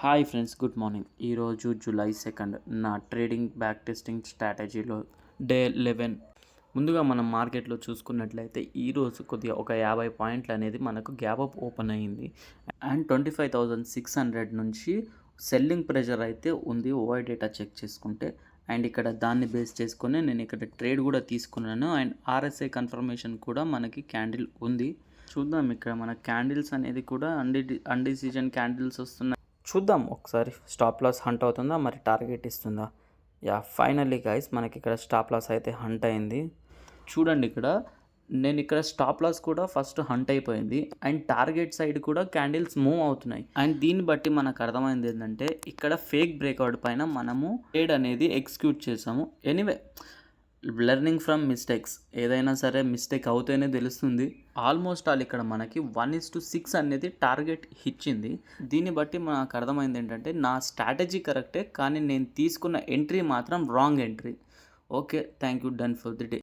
Hi friends, good morning. ఈరోజు July 2 నా trading back testing స్ట్రాటజీలో డే 11. ముందుగా మనం మార్కెట్లో చూసుకున్నట్లయితే ఈరోజు కొద్దిగా ఒక 50 పాయింట్లు అనేది మనకు గ్యాప్ అప్ ఓపెన్ అయ్యింది. అండ్ 25,600 నుంచి సెల్లింగ్ ప్రెషర్ అయితే ఉంది ఓవర్ డేటా చెక్ చేసుకుంటే. అండ్ ఇక్కడ దాన్ని బేస్ చేసుకొని నేను ఇక్కడ ట్రేడ్ కూడా తీసుకున్నాను. అండ్ ఆర్ఎస్ఐ కన్ఫర్మేషన్ కూడా మనకి క్యాండిల్ ఉంది. చూద్దాం, ఇక్కడ మన క్యాండిల్స్ అనేది కూడా అన్డిసిజన్ క్యాండిల్స్ వస్తున్నాయి. చూద్దాం ఒకసారి స్టాప్ లాస్ హంట్ అవుతుందా, మరి టార్గెట్ ఇస్తుందా. ఫైనల్లీ గైస్ మనకి ఇక్కడ స్టాప్ లాస్ అయితే హంట్ అయింది. చూడండి, నేను ఇక్కడ స్టాప్ లాస్ కూడా ఫస్ట్ హంట్ అయిపోయింది. అండ్ టార్గెట్ సైడ్ కూడా క్యాండిల్స్ మూవ్ అవుతున్నాయి. అండ్ దీన్ని బట్టి మనకు అర్థమైంది ఏంటంటే ఇక్కడ ఫేక్ బ్రేక్అవుట్ పైన మనము ట్రేడ్ అనేది ఎగ్జిక్యూట్ చేసాము. Anyway, learning from mistakes. ఏదైనా సరే మిస్టేక్ అవుతేనే తెలుస్తుంది. ఆల్మోస్ట్ ఆల్ ఇక్కడ మనకి 1:6 అనేది టార్గెట్ ఇచ్చింది. దీన్ని బట్టి మనకు అర్థమైంది ఏంటంటే నా స్ట్రాటజీ కరెక్టే, కానీ నేను తీసుకున్న ఎంట్రీ మాత్రం wrong entry. Okay, thank you, done for the day.